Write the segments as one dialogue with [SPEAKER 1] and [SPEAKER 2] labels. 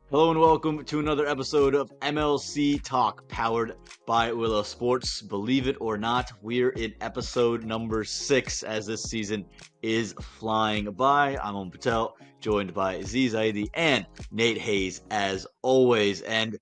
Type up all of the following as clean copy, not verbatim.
[SPEAKER 1] Hello and welcome to another episode of MLC Talk, powered by Willow Sports. Believe it or not, we're in episode number 6 as this season is flying by. I'm Monank Patel, joined by Z Zaidi and Nate Hayes as always. And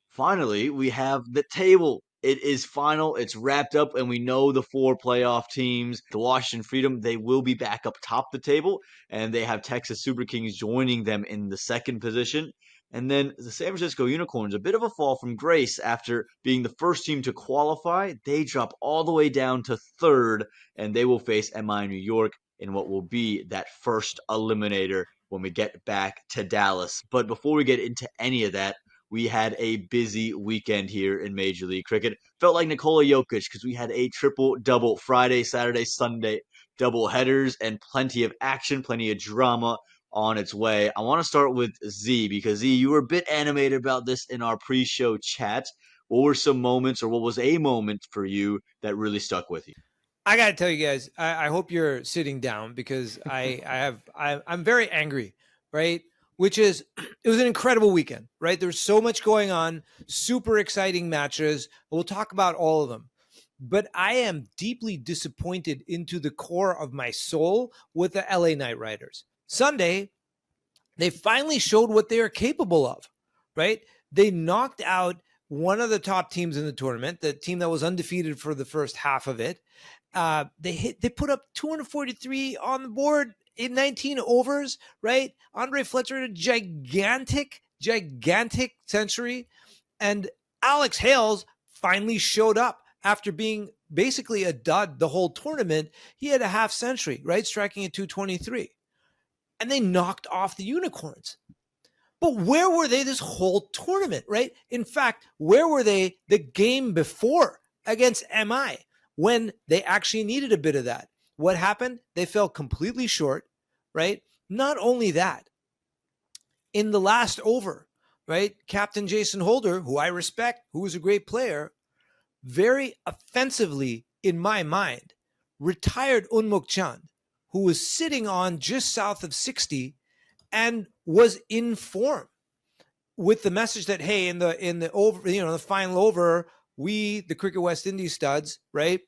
[SPEAKER 1] finally, we have the table. It is final, it's wrapped up, and we know the 4 playoff teams. The Washington Freedom, they will be back up top the table, and they have Texas Super Kings joining them in the second position. And then the San Francisco Unicorns, a bit of a fall from grace after being the first team to qualify. They drop all the way down to third, and they will face MI New York in what will be that first eliminator when we get back to Dallas. But before we get into any of that, we had a busy weekend here in Major League Cricket. Felt like Nikola Jokic because we had a triple-double Friday, Saturday, Sunday double headers and plenty of action, plenty of drama on its way. I want to start with Z because Z, you were a bit animated about this in our pre-show chat. What were some moments, or what was a moment for you that really stuck with you?
[SPEAKER 2] I got to tell you guys, I hope you're sitting down because I'm very angry, right? Which is, it was an incredible weekend, right? There's so much going on, super exciting matches. We'll talk about all of them. But I am deeply disappointed into the core of my soul with the LA Knight Riders. Sunday, they finally showed what they are capable of, right? They knocked out one of the top teams in the tournament, the team that was undefeated for the first half of it. They put up 243 on the board in 19 overs, right? Andre Fletcher had a gigantic century. And Alex Hales finally showed up after being basically a dud the whole tournament. He had a half century, right? Striking at 223. And they knocked off the Unicorns. But where were they this whole tournament, right? In fact, where were they the game before against MI when they actually needed a bit of that? What happened? They fell completely short, right? Not only that, in the last over, right? Captain Jason Holder, who I respect, who was a great player, very offensively, in my mind, retired Unmukt Chand, who was sitting on just south of 60 and was in form with the message that, hey, in the over, the final over, we, the Cricket West Indies studs, right?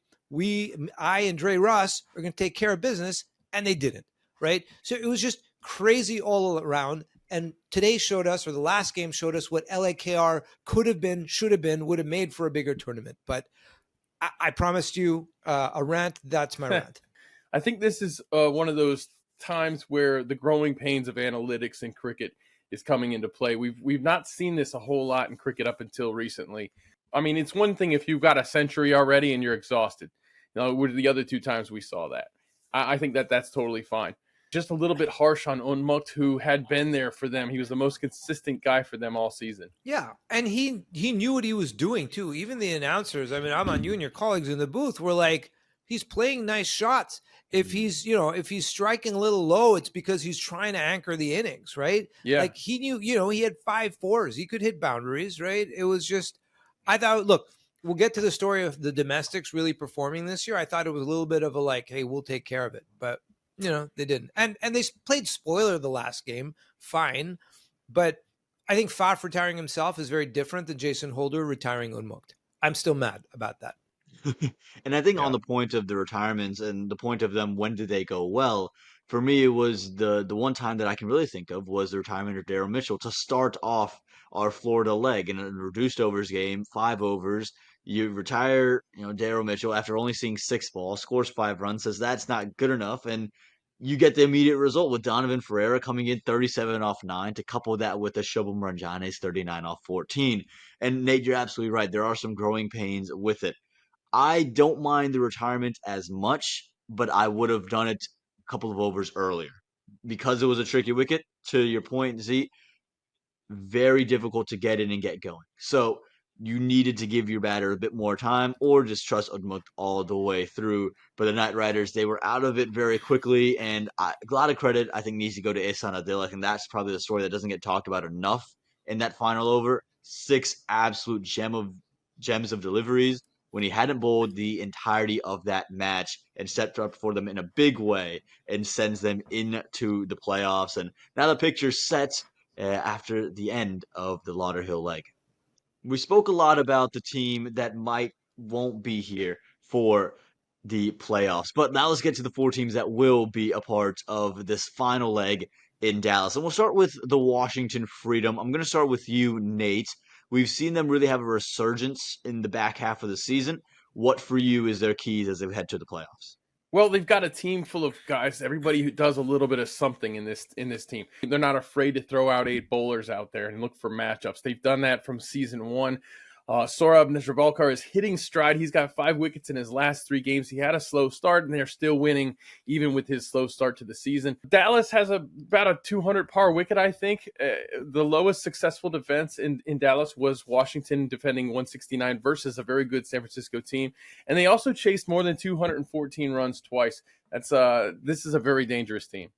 [SPEAKER 2] I and Dre Russ are going to take care of business, and they didn't, right? So it was just crazy all around. And today showed us, or the last game showed us, what LAKR could have been, should have been, would have made for a bigger tournament. But I promised you a rant. That's my rant.
[SPEAKER 3] I think this is one of those times where the growing pains of analytics in cricket is coming into play. We've not seen this a whole lot in cricket up until recently. I mean, it's one thing if you've got a century already and you're exhausted. With the other 2 times we saw that. I think that's totally fine. Just a little bit harsh on Unmukt, who had been there for them. He was the most consistent guy for them all season.
[SPEAKER 2] Yeah, and he knew what he was doing too. Even the announcers, I mean, Aaman, you and your colleagues in the booth were like, he's playing nice shots. If he's striking a little low, it's because he's trying to anchor the innings, right?
[SPEAKER 3] Yeah.
[SPEAKER 2] Like he knew, he had 5 fours. He could hit boundaries, right? It was just, I thought, look, we'll get to the story of the domestics really performing this year. I thought it was a little bit of a like, hey, we'll take care of it. But, they didn't. And they played spoiler the last game, fine. But I think Faf retiring himself is very different than Jason Holder retiring Unmukt. I'm still mad about that.
[SPEAKER 1] And I think on the point of the retirements and the point of them, when did they go well? For me, it was the one time that I can really think of was the retirement of Daryl Mitchell to start off our Florida leg in a reduced overs game, 5 overs. You retire, Daryl Mitchell after only seeing 6 balls, scores 5 runs, says that's not good enough, and you get the immediate result with Donovan Ferreira coming in 37 off 9 to couple that with the Shubham Ranjane's 39 off 14. And Nate, you're absolutely right. There are some growing pains with it. I don't mind the retirement as much, but I would have done it a couple of overs earlier because it was a tricky wicket. To your point, Z, very difficult to get in and get going. So you needed to give your batter a bit more time or just trust Unmukt all the way through. But the Knight Riders, they were out of it very quickly, and a lot of credit, I think, needs to go to Ihsan Adil. I think that's probably the story that doesn't get talked about enough in that final over. 6 absolute gems of deliveries when he hadn't bowled the entirety of that match and stepped up for them in a big way and sends them into the playoffs. And now the picture's set. after the end of the Lauderhill leg. We spoke a lot about the team that won't be here for the playoffs, but now let's get to the 4 teams that will be a part of this final leg in Dallas. And we'll start with the Washington Freedom. I'm going to start with you, Nate. We've seen them really have a resurgence in the back half of the season. What for you is their keys as they head to the playoffs?
[SPEAKER 3] Well, they've got a team full of guys, everybody who does a little bit of something in this team. They're not afraid to throw out 8 bowlers out there and look for matchups. They've done that from season 1. Saurabh Netravalkar is hitting stride. He's got 5 wickets in his last 3 games. He had a slow start, and they're still winning even with his slow start to the season. Dallas has about a 200 par wicket, I think. The lowest successful defense in Dallas was Washington, defending 169 versus a very good San Francisco team. And they also chased more than 214 runs twice. This is a very dangerous team.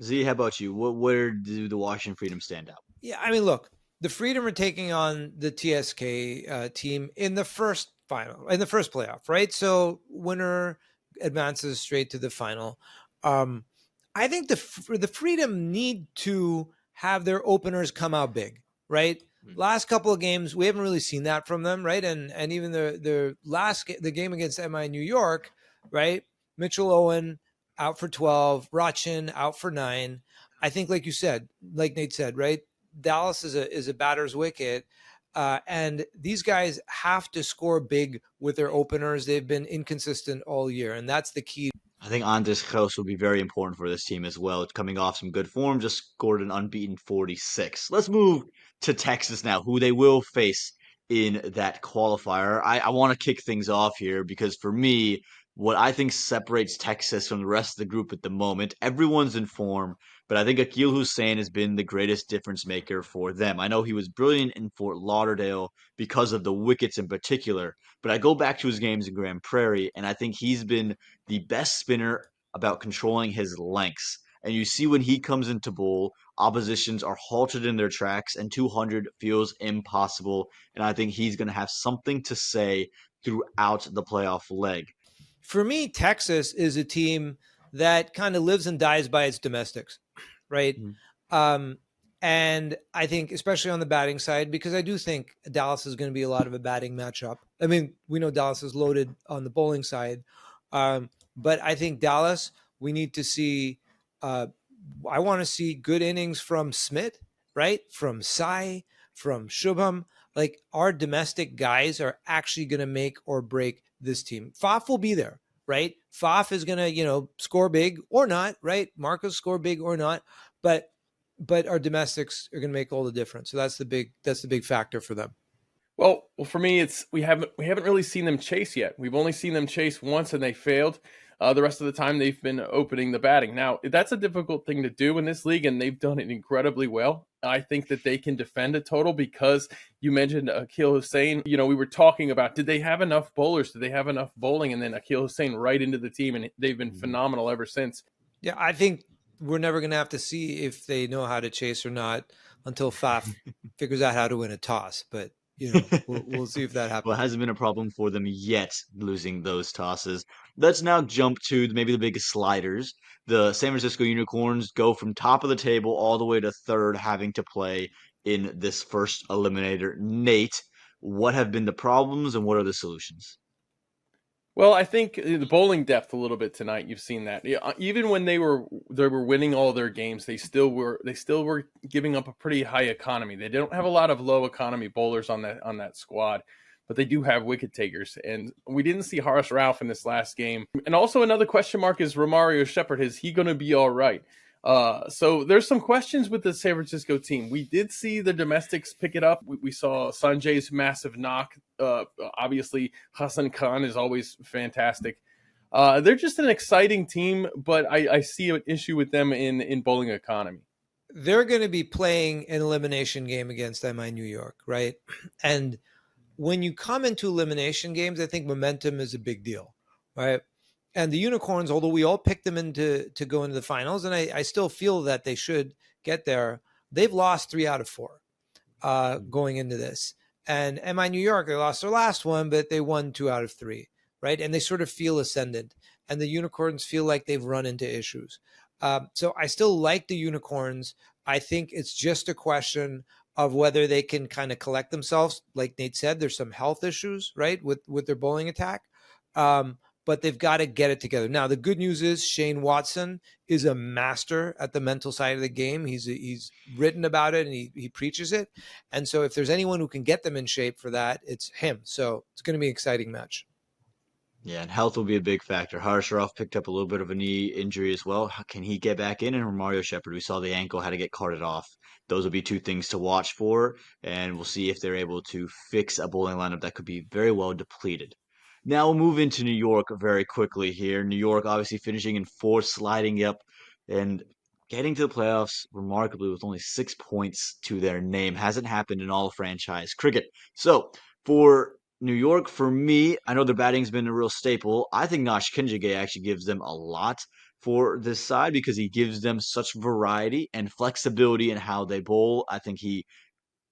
[SPEAKER 1] Z, how about you? Where do the Washington Freedom stand out?
[SPEAKER 2] Yeah, I mean, look, the Freedom are taking on the TSK team in the first playoff, right? So winner advances straight to the final. I think the Freedom need to have their openers come out big, right? Last couple of games, we haven't really seen that from them, right? And even the game against MI New York, right? Mitchell Owen out for 12, Rachin out for 9. I think, like Nate said, right? Dallas is a batter's wicket, and these guys have to score big with their openers. They've been inconsistent all year, and that's the key.
[SPEAKER 1] I think Andres Kraus will be very important for this team as well. Coming off some good form, just scored an unbeaten 46. Let's move to Texas now, who they will face in that qualifier. I want to kick things off here because for me, what I think separates Texas from the rest of the group at the moment, everyone's in form, but I think Akeall Hosein has been the greatest difference maker for them. I know he was brilliant in Fort Lauderdale because of the wickets in particular, but I go back to his games in Grand Prairie, and I think he's been the best spinner about controlling his lengths. And you see when he comes into bowl, oppositions are halted in their tracks, and 200 feels impossible. And I think he's going to have something to say throughout the playoff leg.
[SPEAKER 2] For me, Texas is a team that kind of lives and dies by its domestics, right? Mm-hmm. And I think, especially on the batting side, because I do think Dallas is going to be a lot of a batting matchup. I mean, we know Dallas is loaded on the bowling side, but I think Dallas, we need to see, I want to see good innings from Smith, right? From Sai, from Shubham. Like, our domestic guys are actually going to make or break this team. Faf will be there, right? Faf is going to, score big or not, right? Marcos score big or not, but our domestics are going to make all the difference. So that's the big factor for them.
[SPEAKER 3] Well, for me, we haven't really seen them chase yet. We've only seen them chase once, and they failed. The rest of the time, they've been opening the batting. Now, that's a difficult thing to do in this league, and they've done it incredibly well. I think that they can defend a total because you mentioned Akeall Hosein. We were talking about, did they have enough bowlers? Did they have enough bowling? And then Akeall Hosein right into the team, and they've been phenomenal ever since.
[SPEAKER 2] Yeah, I think we're never going to have to see if they know how to chase or not until Faf figures out how to win a toss. But we'll see if that happens.
[SPEAKER 1] Well, it hasn't been a problem for them yet, losing those tosses. Let's now jump to maybe the biggest sliders. The San Francisco Unicorns go from top of the table all the way to third, having to play in this first eliminator. Nate, what have been the problems and what are the solutions?
[SPEAKER 3] Well, I think the bowling depth a little bit tonight. You've seen that. Even when they were winning all their games, they still were giving up a pretty high economy. They don't have a lot of low economy bowlers on that squad, but they do have wicket takers. And we didn't see Horace Ralph in this last game. And also another question mark is Romario Shepherd. Is he going to be all right? So there's some questions with the San Francisco team. We did see the domestics pick it up. We saw Sanjay's massive knock. Obviously, Hassan Khan is always fantastic. They're just an exciting team, but I see an issue with them in bowling economy.
[SPEAKER 2] They're going to be playing an elimination game against MI New York, right? And when you come into elimination games, I think momentum is a big deal, right? And the Unicorns, although we all picked them to go into the finals, and I still feel that they should get there, they've lost 3 out of 4 going into this. And MI New York, they lost their last one, but they won 2 out of 3, right? And they sort of feel ascendant. And the Unicorns feel like they've run into issues. So I still like the Unicorns, I think it's just a question of whether they can kind of collect themselves. Like Nate said, there's some health issues, right, with their bowling attack. But they've got to get it together. Now, the good news is Shane Watson is a master at the mental side of the game. He's written about it and he preaches it. And so if there's anyone who can get them in shape for that, it's him. So it's going to be an exciting match.
[SPEAKER 1] Yeah, and health will be a big factor. Harsharoff picked up a little bit of a knee injury as well. Can he get back in? And Mario Shepard, we saw the ankle had to get carted off. Those will be two things to watch for, and we'll see if they're able to fix a bowling lineup that could be very well depleted. Now we'll move into New York very quickly here. New York obviously finishing in fourth, sliding up and getting to the playoffs remarkably with only 6 points to their name. Hasn't happened in all of franchise cricket. So for New York, for me, I know their batting's been a real staple. I think Nash Kinjige actually gives them a lot for this side because he gives them such variety and flexibility in how they bowl. I think he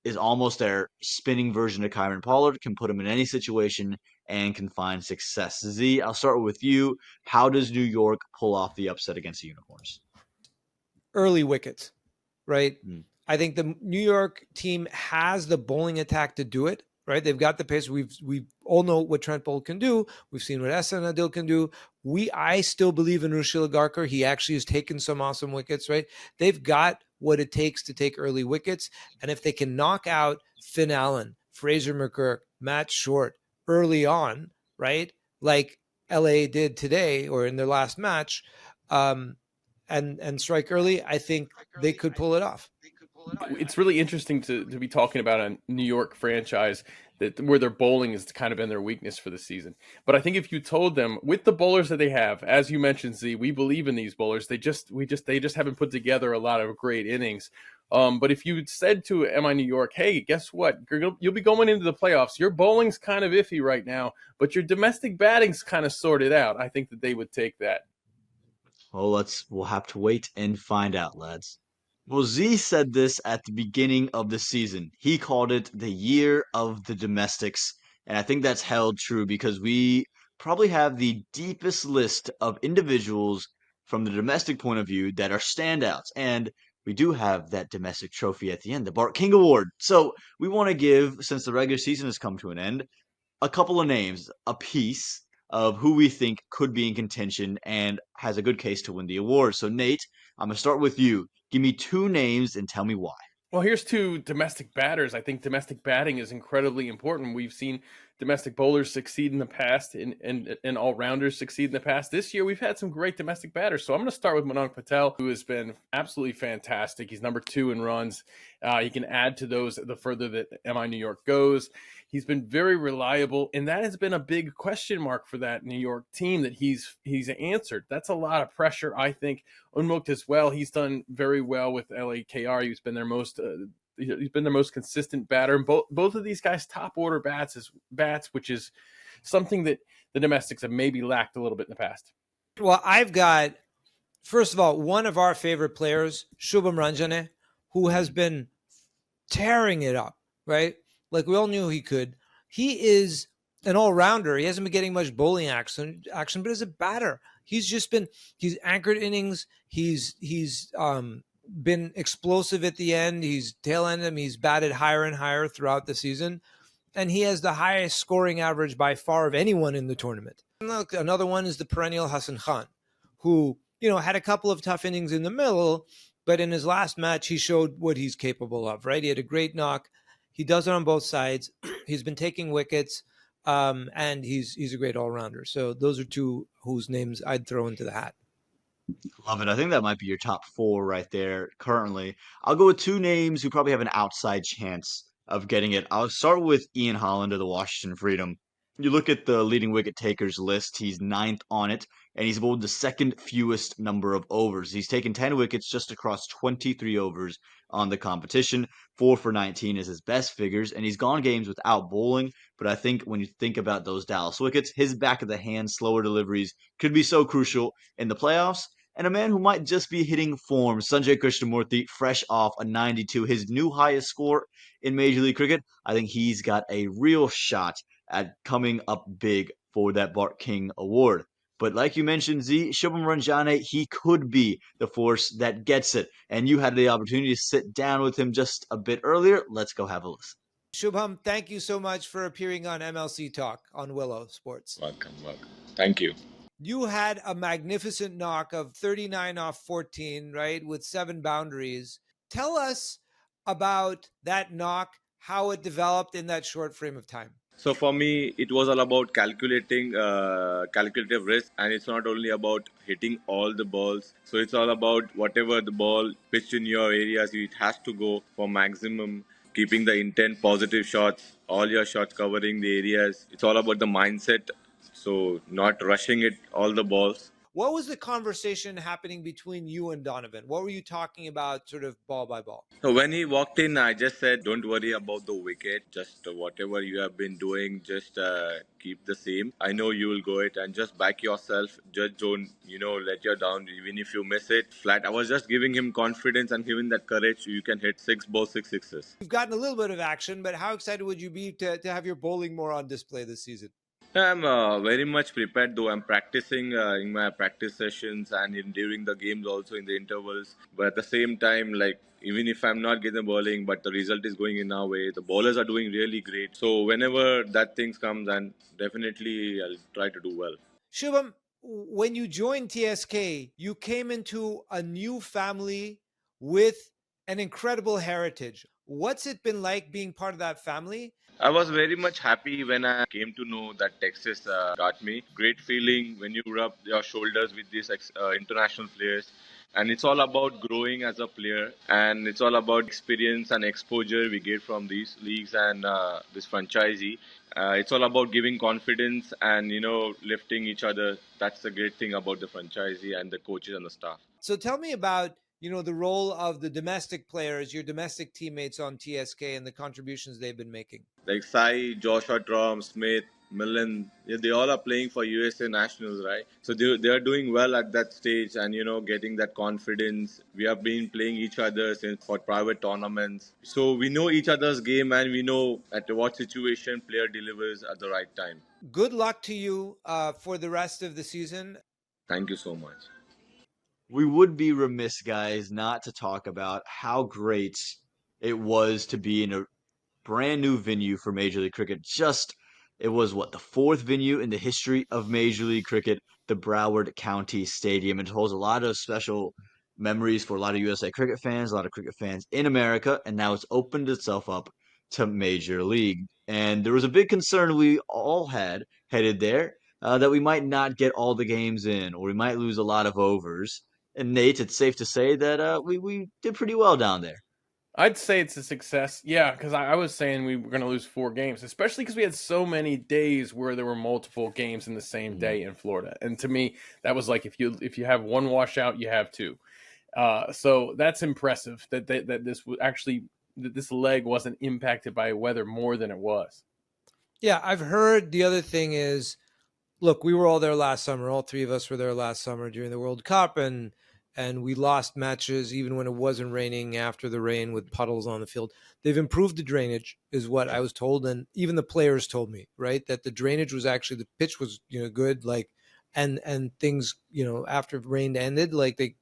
[SPEAKER 1] is almost their spinning version of Kyron Pollard, can put him in any situation and can find success. Z, I'll start with you. How does New York pull off the upset against the Unicorns?
[SPEAKER 2] Early wickets, right?
[SPEAKER 1] Hmm.
[SPEAKER 2] I think the New York team has the bowling attack to do it. Right, they've got the pace. We all know what Trent Bolt can do. We've seen what Ehsan Adil can do. I still believe in Rushil Agarkar. He actually has taken some awesome wickets. Right, they've got what it takes to take early wickets, and if they can knock out Finn Allen, Fraser McGurk, Matt Short early on, right, like LA did today or in their last match, and strike early, I think they could pull it off.
[SPEAKER 3] It's really interesting to be talking about a New York franchise where their bowling has kind of been their weakness for the season. But I think if you told them with the bowlers that they have, as you mentioned, Z, we believe in these bowlers. They just haven't put together a lot of great innings. But if you said to MI New York, hey, guess what? You'll be going into the playoffs. Your bowling's kind of iffy right now, but your domestic batting's kind of sorted out. I think that they would take that.
[SPEAKER 1] Well, we'll have to wait and find out, lads. Well, Z said this at the beginning of the season. He called it the year of the domestics. And I think that's held true because we probably have the deepest list of individuals from the domestic point of view that are standouts. And we do have that domestic trophy at the end, the Bart King Award. So we want to give, since the regular season has come to an end, a couple of names, a piece of who we think could be in contention and has a good case to win the award. So, Nate, I'm going to start with you. Give me two names and tell me why.
[SPEAKER 3] Well, here's two domestic batters. I think domestic batting is incredibly important. We've seen domestic bowlers succeed in the past and all-rounders succeed in the past. This year, we've had some great domestic batters. So I'm going to start with Monank Patel, who has been absolutely fantastic. He's number 2 in runs. He can add to those the further that MI New York goes. He's been very reliable, and that has been a big question mark for that New York team that he's answered. That's a lot of pressure, I think. Unmukt as well. He's done very well with LAKR. He's been their most consistent batter. And both of these guys top order bats, which is something that the domestics have maybe lacked a little bit in the past.
[SPEAKER 2] Well, I've got, first of all, one of our favorite players, Shubham Ranjane, who has been tearing it up, right? Like we all knew he could. He is an all-rounder. He hasn't been getting much bowling action, but as a batter, he's anchored innings. He's been explosive at the end. He's tail ended him. He's batted higher and higher throughout the season. And he has the highest scoring average by far of anyone in the tournament. And look, another one is the perennial Hassan Khan, who, had a couple of tough innings in the middle, but in his last match, he showed what he's capable of, right? He had a great knock. He does it on both sides. He's been taking wickets, and he's a great all-rounder. So those are two whose names I'd throw into the hat.
[SPEAKER 1] Love it. I think that might be your top 4 right there currently. I'll go with two names who probably have an outside chance of getting it. I'll start with Ian Holland of the Washington Freedom. You look at the leading wicket takers list, he's 9th on it, and he's bowled the second fewest number of overs. He's taken 10 wickets just across 23 overs on the competition. 4 for 19 is his best figures, and he's gone games without bowling. But I think when you think about those Dallas wickets, his back of the hand, slower deliveries could be so crucial in the playoffs. And a man who might just be hitting form, Sanjay Krishnamurthy, fresh off a 92, his new highest score in Major League Cricket. I think he's got a real shot at coming up big for that Bart King Award. But like you mentioned, Z, Shubham Ranjane, he could be the force that gets it. And you had the opportunity to sit down with him just a bit earlier. Let's go have a listen.
[SPEAKER 2] Shubham, thank you so much for appearing on MLC Talk on Willow Sports.
[SPEAKER 4] Welcome. Thank you.
[SPEAKER 2] You had a magnificent knock of 39 off 14, right, with 7 boundaries. Tell us about that knock, how it developed in that short frame of time.
[SPEAKER 4] So for me, it was all about calculating calculative risk, and it's not only about hitting all the balls. So it's all about whatever the ball pitched in your areas, it has to go for maximum. Keeping the intent, positive shots, all your shots covering the areas. It's all about the mindset. So not rushing it, all the balls.
[SPEAKER 2] What was the conversation happening between you and Donovan? What were you talking about sort of ball by ball?
[SPEAKER 4] So when he walked in, I just said, don't worry about the wicket. Just whatever you have been doing, just keep the same. I know you will go it and just back yourself. Just don't, let you down. Even if you miss it flat. I was just giving him confidence and giving that courage. You can hit 6 balls, 6 sixes.
[SPEAKER 2] You've gotten a little bit of action, but how excited would you be to have your bowling more on display this season?
[SPEAKER 4] I'm very much prepared, though I'm practicing in my practice sessions and during the games also in the intervals. But at the same time, even if I'm not getting the bowling, but the result is going in our way, the bowlers are doing really great. So whenever that things comes, and definitely I'll try to do well.
[SPEAKER 2] Shubham, when you joined TSK, you came into a new family with an incredible heritage. What's it been like being part of that family?
[SPEAKER 4] I was very much happy when I came to know that Texas got me. Great feeling when you rub your shoulders with these international players. And it's all about growing as a player. And it's all about experience and exposure we get from these leagues and this franchisee. It's all about giving confidence and, lifting each other. That's the great thing about the franchisee and the coaches and the staff.
[SPEAKER 2] So tell me about the role of the domestic players, your domestic teammates on TSK and the contributions they've been making.
[SPEAKER 4] Like Sai, Joshua Trom, Smith, Millen, they all are playing for USA nationals, right? So they are doing well at that stage and, getting that confidence. We have been playing each other since for private tournaments. So we know each other's game and we know at what situation player delivers at the right time.
[SPEAKER 2] Good luck to you for the rest of the season.
[SPEAKER 4] Thank you so much.
[SPEAKER 1] We would be remiss, guys, not to talk about how great it was to be in a brand new venue for Major League Cricket. It was the 4th venue in the history of Major League Cricket, the Broward County Stadium. It holds a lot of special memories for a lot of USA cricket fans, a lot of cricket fans in America, and now it's opened itself up to Major League. And there was a big concern we all had headed there that we might not get all the games in, or we might lose a lot of overs. And Nate, it's safe to say that we did pretty well down there.
[SPEAKER 3] I'd say it's a success. Yeah, because I was saying we were going to lose 4 games, especially because we had so many days where there were multiple games in the same day in Florida. And to me, that was like if you have one washout, you have 2. So that's impressive that this leg wasn't impacted by weather more than it was.
[SPEAKER 2] Yeah, I've heard the other thing is, look, we were all there last summer. All 3 of us were there last summer during the World Cup, and we lost matches even when it wasn't raining after the rain with puddles on the field. They've improved the drainage, is what I was told, and even the players told me, right, that the drainage was actually, the pitch was good, and things after rain ended,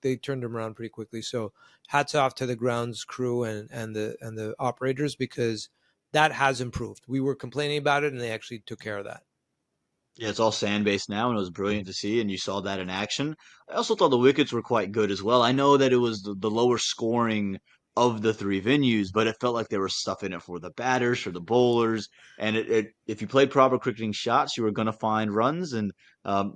[SPEAKER 2] they turned them around pretty quickly. So hats off to the grounds crew and the operators, because that has improved. We were complaining about it, and they actually took care of that.
[SPEAKER 1] Yeah, it's all sand-based now, and it was brilliant to see, and you saw that in action. I also thought the wickets were quite good as well. I know that it was the lower scoring of the 3 venues, but it felt like there was stuff in it for the batters, for the bowlers, and if you played proper cricketing shots, you were going to find runs, and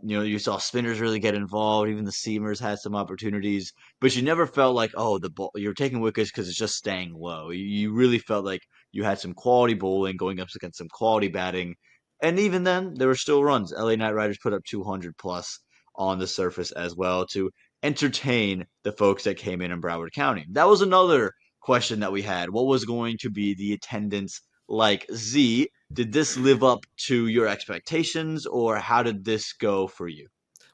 [SPEAKER 1] you saw spinners really get involved. Even the seamers had some opportunities, but you never felt like, oh, the ball, you're taking wickets because it's just staying low. You really felt like you had some quality bowling going up against some quality batting. And even then, there were still runs. LA Knight Riders put up 200 plus on the surface as well to entertain the folks that came in Broward County. That was another question that we had. What was going to be the attendance like? Z, did this live up to your expectations, or how did this go for you?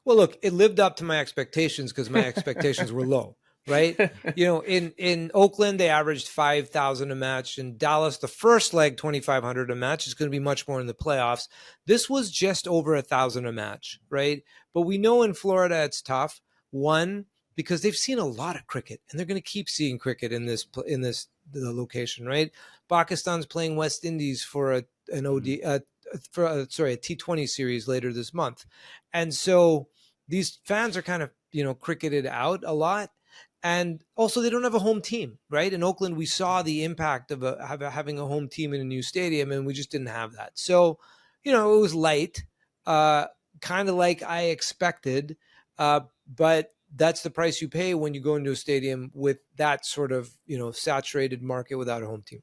[SPEAKER 2] Well, look, it lived up to my expectations because my expectations were low, right? In Oakland, they averaged 5,000 a match. In Dallas, the first leg, 2,500 a match. It's going to be much more in the playoffs. This was just over 1,000 a match, right? But we know in Florida it's tough. One, because they've seen a lot of cricket, and they're going to keep seeing cricket in this the location, right? Pakistan's playing West Indies for a T20 series later this month, and so these fans are kind of cricketed out a lot. And also, they don't have a home team, right? In Oakland, we saw the impact of having a home team in a new stadium, and we just didn't have that. So, it was light, kind of like I expected, but that's the price you pay when you go into a stadium with that sort of, saturated market without a home team.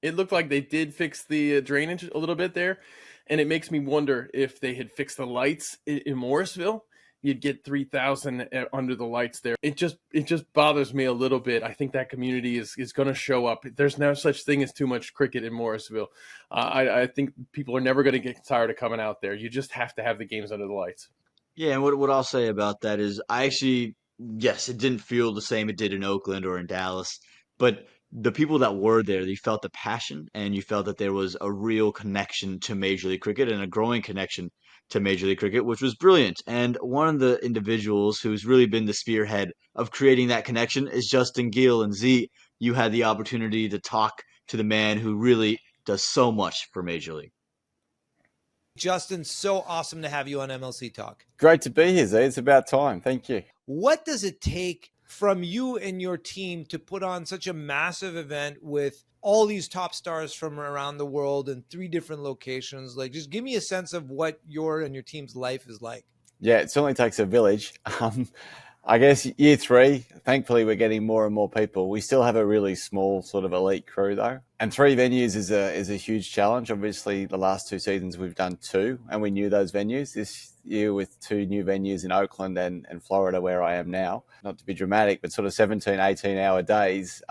[SPEAKER 3] It looked like they did fix the drainage a little bit there, and it makes me wonder if they had fixed the lights in Morrisville. You'd get 3,000 under the lights there. It just bothers me a little bit. I think that community is going to show up. There's no such thing as too much cricket in Morrisville. I think people are never going to get tired of coming out there. You just have to have the games under the lights.
[SPEAKER 1] Yeah, and what I'll say about that is yes, it didn't feel the same it did in Oakland or in Dallas, but the people that were there, you felt the passion and you felt that there was a real connection to Major League Cricket and a growing connection to Major League Cricket, which was brilliant. And one of the individuals who's really been the spearhead of creating that connection is Justin Gill. And Z, you had the opportunity to talk to the man who really does so much for Major League.
[SPEAKER 2] Justin, so awesome to have you on MLC Talk.
[SPEAKER 5] Great to be here, Z. It's about time. Thank you.
[SPEAKER 2] What does it take from you and your team to put on such a massive event with all these top stars from around the world in 3 different locations? Like, just give me a sense of what your and your team's life is like.
[SPEAKER 5] Yeah, it certainly takes a village. I guess year 3, thankfully we're getting more and more people. We still have a really small sort of elite crew though. And 3 venues is a huge challenge. Obviously the last 2 seasons we've done 2 and we knew those venues. This year with 2 new venues in Oakland and Florida where I am now. Not to be dramatic, but sort of 17, 18 hour days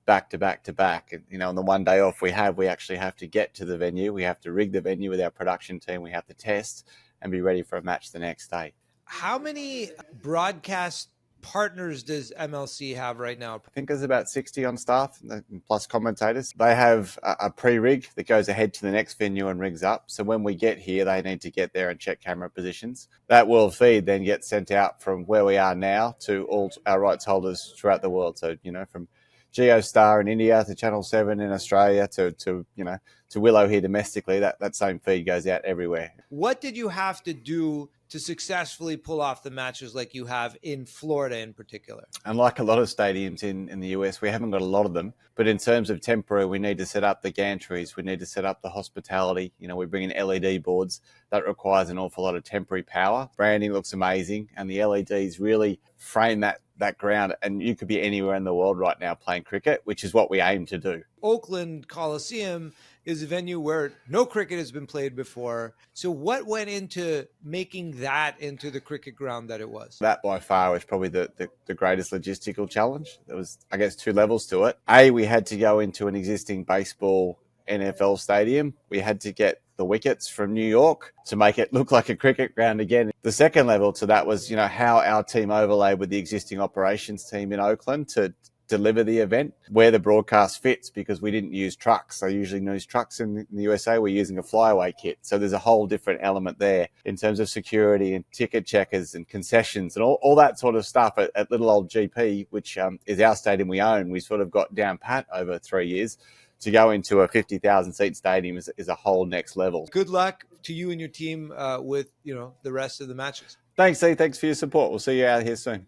[SPEAKER 5] back to back to back. And, on the one day off we actually have to get to the venue. We have to rig the venue with our production team. We have to test and be ready for a match the next day.
[SPEAKER 2] How many broadcast partners does MLC have right now?
[SPEAKER 5] I think there's about 60 on staff, plus commentators. They have a pre-rig that goes ahead to the next venue and rigs up. So when we get here, they need to get there and check camera positions. That world feed then gets sent out from where we are now to all our rights holders throughout the world. So, from GeoStar in India to Channel 7 in Australia to Willow here domestically, that same feed goes out everywhere.
[SPEAKER 2] What did you have to do to successfully pull off the matches like you have in Florida in particular?
[SPEAKER 5] Unlike a lot of stadiums in the US, we haven't got a lot of them. But in terms of temporary, we need to set up the gantries. We need to set up the hospitality. We bring in LED boards. That requires an awful lot of temporary power. Branding looks amazing. And the LEDs really frame that ground. And you could be anywhere in the world right now playing cricket, which is what we aim to do.
[SPEAKER 2] Oakland Coliseum is a venue where no cricket has been played before. So what went into making that into the cricket ground that it was?
[SPEAKER 5] That by far was probably the greatest logistical challenge. There was, I guess, 2 levels to it. A, we had to go into an existing baseball NFL stadium. We had to get the wickets from New York to make it look like a cricket ground again. The second level to that was, how our team overlaid with the existing operations team in Oakland to deliver the event, where the broadcast fits, because we didn't use trucks. I usually use trucks in the USA. We're using a flyaway kit. So there's a whole different element there in terms of security and ticket checkers and concessions and all that sort of stuff at little old GP, which is our stadium we own. We sort of got down pat over 3 years. To go into a 50,000 seat stadium is a whole next level.
[SPEAKER 2] Good luck to you and your team with the rest of the matches.
[SPEAKER 5] Thanks, Z. Thanks for your support. We'll see you out here soon.